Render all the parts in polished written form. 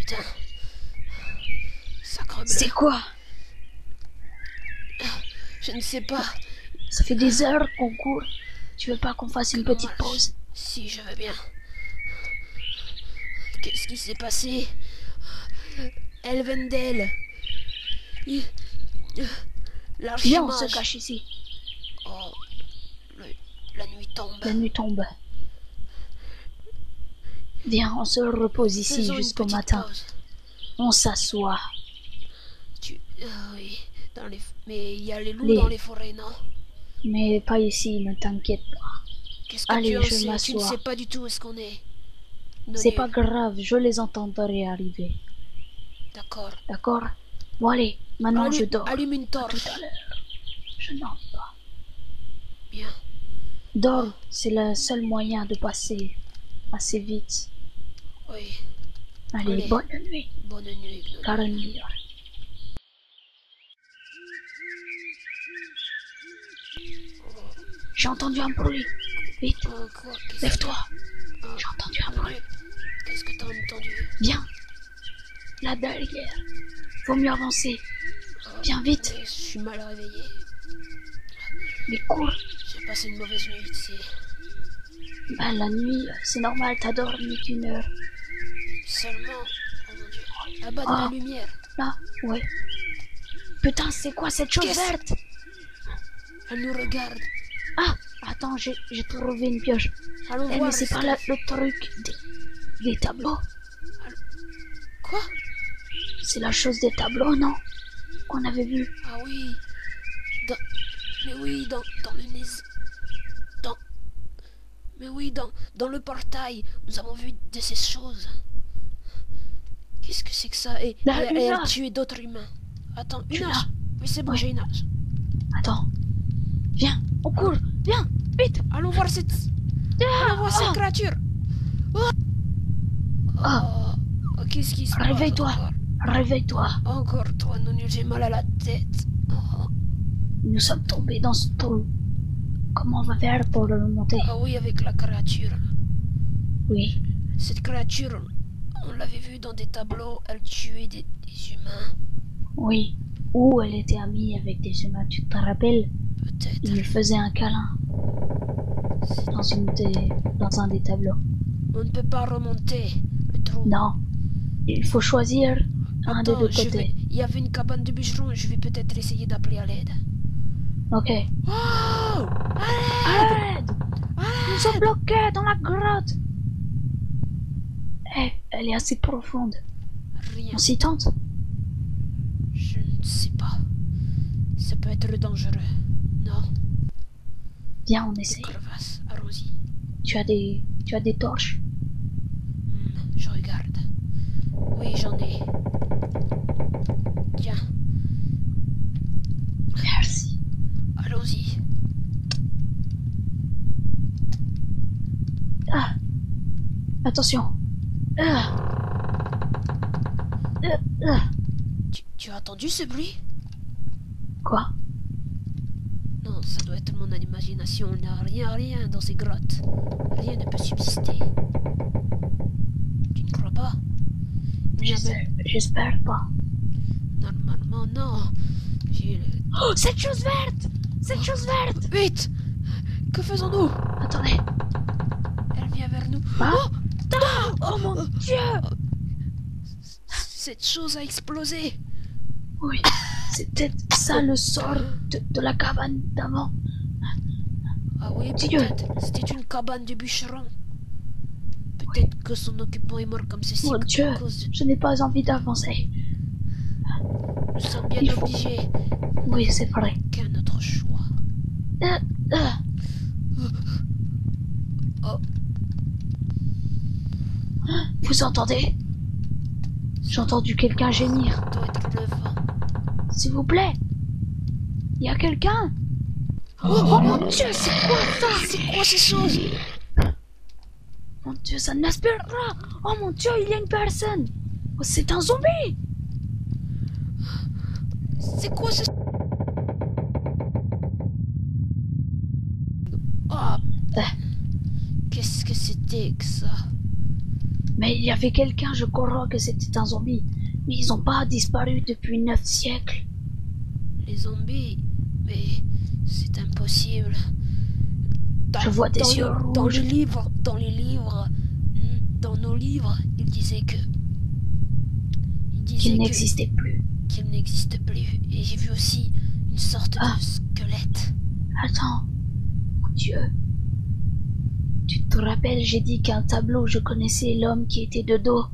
putain. Sacrebleu. C'est quoi? Je ne sais pas. Ça fait des heures qu'on court. Tu veux pas qu'on fasse une petite pause? Si, je veux bien. Qu'est-ce qui s'est passé? Elvendel. Viens, on se cache ici. Oh, la nuit tombe. La nuit tombe. Viens, on se repose ici jusqu'au matin. Pause. On s'assoit. Oui, mais il y a les loups dans les forêts, non? Mais pas ici, ne t'inquiète pas. Qu'est-ce que allez, tu en je sais? m'assois. Tu ne sais pas du tout où est-ce qu'on est. C'est pas grave, je les entendrai arriver. D'accord. D'accord? Bon allez, maintenant je dors. Allume une À torche. tout à l'heure. Je n'en pas. Bien. Dors, c'est le seul moyen de passer assez vite. Oui. Allez, bonne nuit. Bonne nuit, Gnome. Caronnier. J'ai entendu un bruit. Vite, Oh, quoi? lève-toi. Oh, J'ai entendu un bruit. Qu'est-ce que t'as entendu? Viens. Là derrière. Faut mieux avancer. Viens vite. Mais je suis mal réveillé. Mais cours. J'ai passé une mauvaise nuit ici. Ben la nuit, c'est normal, t'as dormi qu'une heure. Seulement. Oh mon Dieu. Là-bas de la lumière. Là, ouais. Putain, c'est quoi cette chose verte? Elle nous regarde. Ah, attends, j'ai trouvé une pioche. Allons voir. Mais c'est pas là le truc des tableaux. Quoi? C'est la chose des tableaux, non? Qu'on avait vu. Ah oui. Mais oui, dans le nez. Mais oui, dans le portail, nous avons vu de ces choses. Qu'est-ce que c'est que ça? Et elle tuait d'autres humains. Attends, une hache. Oui, c'est bon, j'ai une hache. Attends. Viens, on court. Viens, vite. Allons voir cette créature. Qu'est-ce qui se passe? Réveille-toi. Réveille-toi. Encore toi, non, j'ai mal à la tête. Oh. Nous sommes tombés dans ce trou. Comment on va faire pour le remonter? Ah oui, avec la créature. Oui. Cette créature, on l'avait vue dans des tableaux, elle tuait des humains. Oui. Ou elle était amie avec des humains, tu te rappelles? Peut-être. Il lui faisait un câlin. Dans un des tableaux. On ne peut pas remonter le trou. Non. Il faut choisir un des deux côtés. Il y avait une cabane de bûcherons, je vais peut-être essayer d'appeler à l'aide. Ok. Oh! À l'aide! Nous sommes bloqués dans la grotte! Elle est assez profonde. Rien. On s'y tente? Je ne sais pas. Ça peut être dangereux. Non. Viens, on essaie. Des crevasses, allons-y. Tu as des torches? Je regarde. Oui, j'en ai. Tiens. Merci. Allons-y. Ah. Attention. Tu as entendu ce bruit? Quoi? Non, ça doit être mon imagination. Il n'y a rien dans ces grottes. Rien ne peut subsister. Tu ne crois pas? J'espère pas. Normalement, non. Oh, cette chose verte! Cette chose verte! Vite! Que faisons-nous? Attendez. Elle vient vers nous. Ah? Oh mon Dieu! Cette chose a explosé. Oui, c'était ça le sort de la cabane d'avant. Ah oui, peut-être. C'était une cabane de bûcheron. Peut-être que son occupant est mort comme ceci. Mon Dieu, je n'ai pas envie d'avancer. Nous sommes bien obligés. Oui, c'est vrai. Qu'un autre choix. Oh. Vous entendez? J'ai entendu quelqu'un gémir. Ça doit être le vent. S'il vous plaît. Il y a quelqu'un? Oh mon Dieu, c'est quoi ça? C'est quoi ces choses? Mon Dieu, ça n'aspire pas. Oh mon Dieu, il y a une personne. Oh, c'est un zombie. C'est quoi ce... Oh. Qu'est-ce que c'était que ça? Mais il y avait quelqu'un, je crois que c'était un zombie. Mais ils ont pas disparu depuis 9 siècles. Les zombies? Mais c'est impossible. Je vois des yeux rouges. Dans nos livres, il disait que... Qu'il n'existait plus. Qu'il n'existe plus. Et j'ai vu aussi une sorte de squelette. Attends, mon Dieu. Tu te rappelles, j'ai dit qu'un tableau, je connaissais l'homme qui était de dos.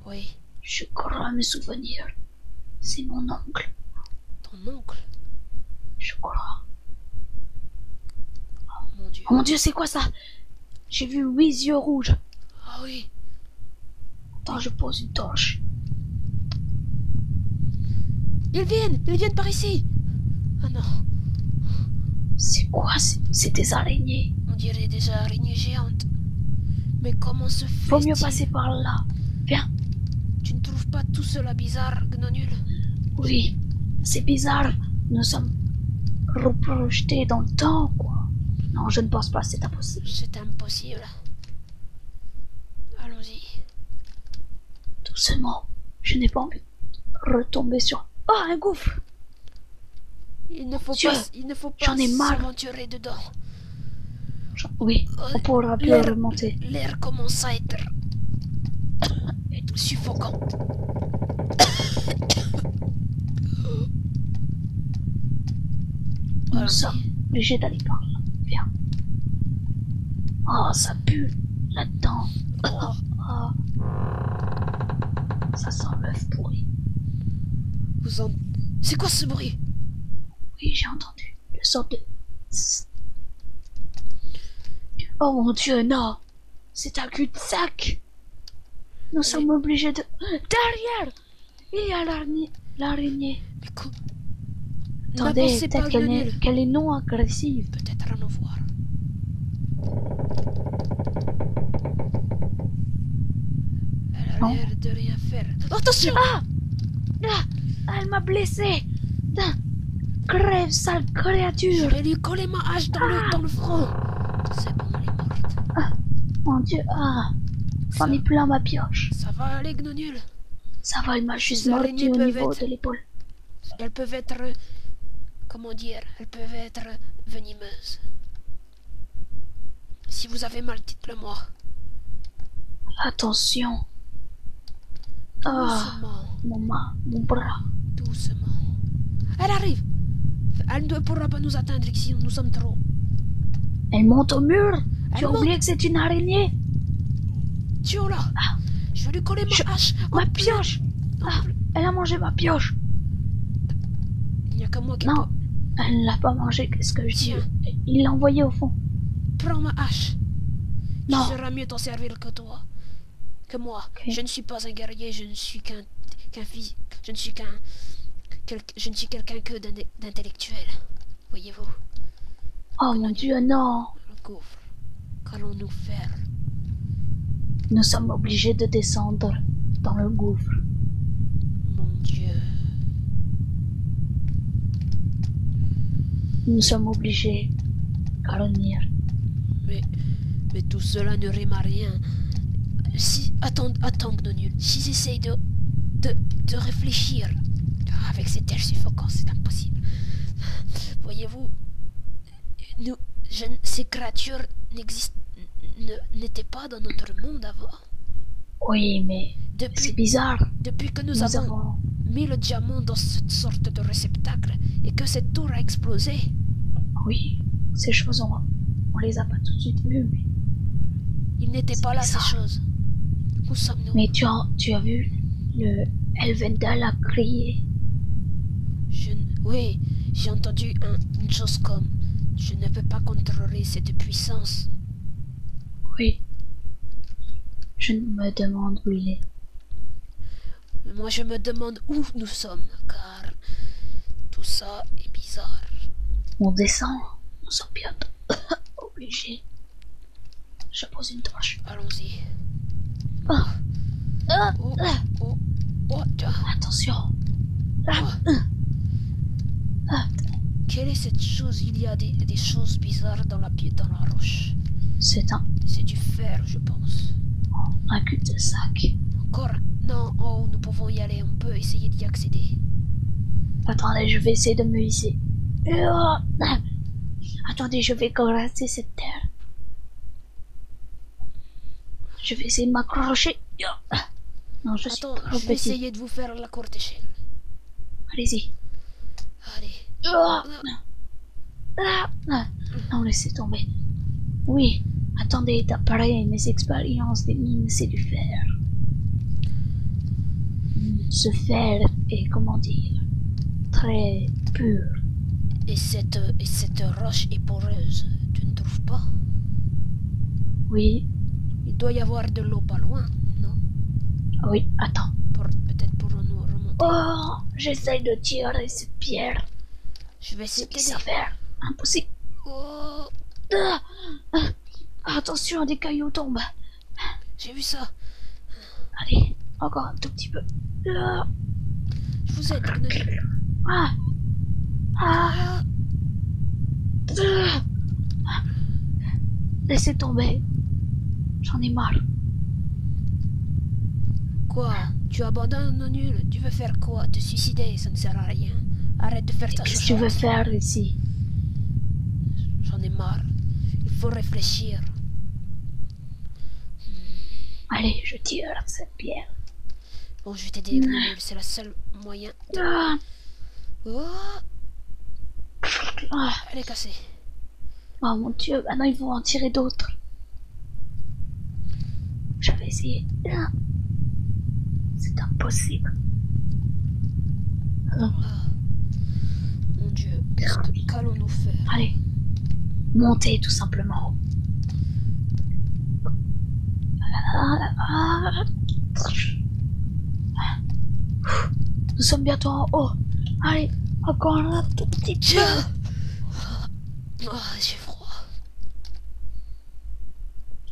Oui. Je crois me souvenir. C'est mon oncle. Ton oncle? Je crois. Oh mon Dieu. Oh mon Dieu, c'est quoi ça? J'ai vu 8 yeux rouges. Ah oui. Attends, je pose une torche. Ils viennent par ici. Ah non. C'est quoi? C'est des araignées. On dirait des araignées géantes. Mais comment se fait-il? Faut mieux passer par là. Viens. Tu ne trouves pas tout cela bizarre, Gnonul? Oui, c'est bizarre. Nous sommes reprojetés dans le temps, quoi. Non, je ne pense pas, c'est impossible. C'est impossible. Allons-y. Doucement. Je n'ai pas envie de retomber sur... Oh, un gouffre! Il ne faut pas j'en ai marre. s'aventurer dedans. Oui, on pourra plus remonter. L'air commence à être suffocant. Nous sommes obligés d'aller par là. Viens. Oh, ça pue là-dedans. Oh. Ça sent l'œuf pourri. C'est quoi ce bruit? Oui, j'ai entendu. Le son de... Oh mon Dieu, non! C'est un cul-de-sac! Nous sommes obligés de... Derrière! Il y a l'araignée. Attendez, peut-être qu'elle est non agressive. Peut-être à nous voir. Elle a l'air de rien faire. Attention! Elle m'a blessé! Crève, sale créature! Je vais lui coller ma hache dans le front. C'est bon, elle est morte. Mon Dieu, j'en ai plein ma pioche. Ça va aller, Gnonul? Ça va, elle m'a juste mordu au niveau de l'épaule. Elles peuvent être... Comment dire? Elles peuvent être venimeuses. Si vous avez mal, dites-le moi. Attention. Doucement. Mon bras. Doucement. Elle arrive. Elle ne pourra pas nous atteindre ici, nous sommes trop. Elle monte au mur. Tu as oublié que c'est une araignée? Tuons-la. Je vais lui coller ma hache. Ma pioche. Elle a mangé ma pioche. Il n'y a que moi qui... Non, elle ne l'a pas mangé. Qu'est-ce que je dis? Il l'a envoyé au fond. Prends ma hache. Non. Il sera mieux t'en servir que toi. Que moi. Okay. Je ne suis pas un guerrier, je ne suis qu'un fils. Je ne suis quelqu'un que d'intellectuel. Voyez-vous. Oh mon Dieu, non. Le gouffre. Qu'allons-nous faire? Nous sommes obligés de descendre dans le gouffre. Mon Dieu. Nous sommes obligés à revenir. Mais tout cela ne rime à rien. Attends, Gnonul. Si j'essaye de réfléchir avec cet air suffocant, c'est impossible. Voyez-vous, ces créatures n'étaient pas dans notre monde avant. Oui, mais c'est bizarre. Depuis que nous avons mis le diamant dans cette sorte de réceptacle et que cette tour a explosé. Oui, ces choses, on les a pas tout de suite vues, mais... Il n'était pas là, ces choses. Où sommes-nous? Mais tu as vu le Elvendal a crié. Oui, j'ai entendu une chose comme... Je ne peux pas contrôler cette puissance. Oui. Je me demande où il est. Moi, je me demande où nous sommes, car tout ça est bizarre. On descend. Nous sommes bientôt obligés. Je pose une torche. Allons-y. Attention. Quelle est cette chose? Il y a des choses bizarres dans la roche. C'est du fer, je pense. Un cul-de-sac. Encore? Non, oh, nous pouvons y aller, on peut essayer d'y accéder. Attendez, je vais essayer de me hisser. Attendez, je vais grasser cette terre. Je vais essayer de m'accrocher. Non, je suis Attends, trop je vais petit. essayer de vous faire la courte échelle. Allez-y. Allez. Non, laissez tomber. Oui, attendez, d'après mes expériences des mines, c'est du fer. Ce fer est, comment dire, très pur. Et cette roche est poreuse, tu ne trouves pas? Oui, Il doit y avoir de l'eau pas loin, non? oui, attends. Peut-être pourrons-nous remonter. Oh, j'essaye de tirer cette pierre. Je vais Ce essayer de qui t'aider. s'avère impossible. Oh, Attention, des cailloux tombent. j'ai vu ça. Allez, encore un tout petit peu. Je vous aide, Gnoll. Ah, ah, laissez tomber. J'en ai marre. Quoi? Tu abandonnes, non nul? Tu veux faire quoi? Te suicider? Ça ne sert à rien. Arrête de faire ta Qu'est-ce que tu veux chochotte. faire ici? J'en ai marre. Il faut réfléchir. Allez, je tire cette pierre. Bon, je vais t'aider, Gnoll. C'est le seul moyen. Ah, Oh, ah. elle est cassée. Oh mon Dieu, maintenant ils vont en tirer d'autres. Je vais essayer. Ah. C'est impossible. Mon Dieu, qu'allons-nous faire? Allez, montez tout simplement. Nous sommes bientôt en haut. Allez, encore un tout petit peu. Oh, j'ai froid.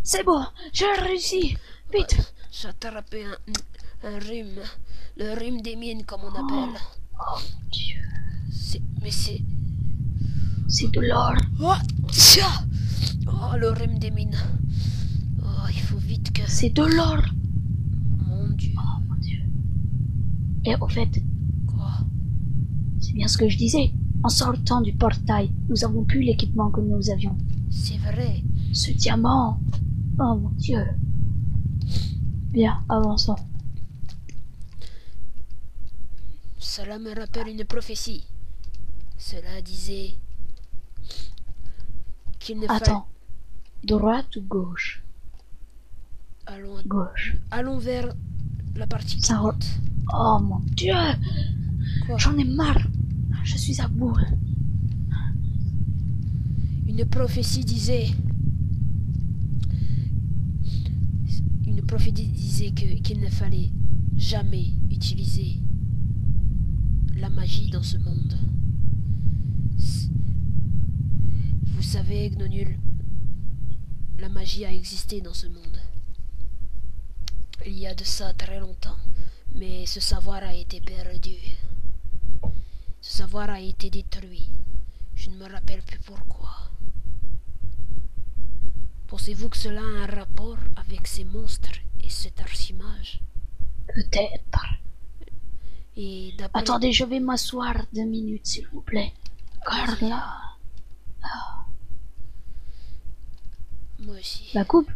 C'est bon, j'ai réussi. Vite. J'ai attrapé un rhume. Le rhume des mines, comme on appelle. Oh mon Dieu, Mais c'est... c'est de l'or. Oh, tcha! Oh, le rhume des mines. Oh, il faut vite que... C'est de l'or. Mon Dieu. Oh mon Dieu. Et au fait, Quoi? c'est bien ce que je disais. En sortant du portail, nous avons plus l'équipement que nous avions. C'est vrai. Ce diamant. Oh mon Dieu. Bien, avançons. Cela me rappelle une prophétie. Cela disait qu'il ne fallait... Attends. Droite ou gauche? Gauche. Allons vers la partie qui Ça monte. Oh mon Dieu. Quoi? J'en ai marre. Je suis à bout. Une prophétie disait... Une prophétie disait qu'il ne fallait jamais utiliser la magie dans ce monde. Vous savez, Gnonul, la magie a existé dans ce monde. Il y a de ça très longtemps, mais ce savoir a été perdu. Ce savoir a été détruit. Je ne me rappelle plus pourquoi. Pensez-vous que cela a un rapport avec ces monstres et cet archimage? Peut-être. Et d'après... Attendez, je vais m'asseoir 2 minutes, s'il vous plaît. Car là... Moi aussi. La coupe?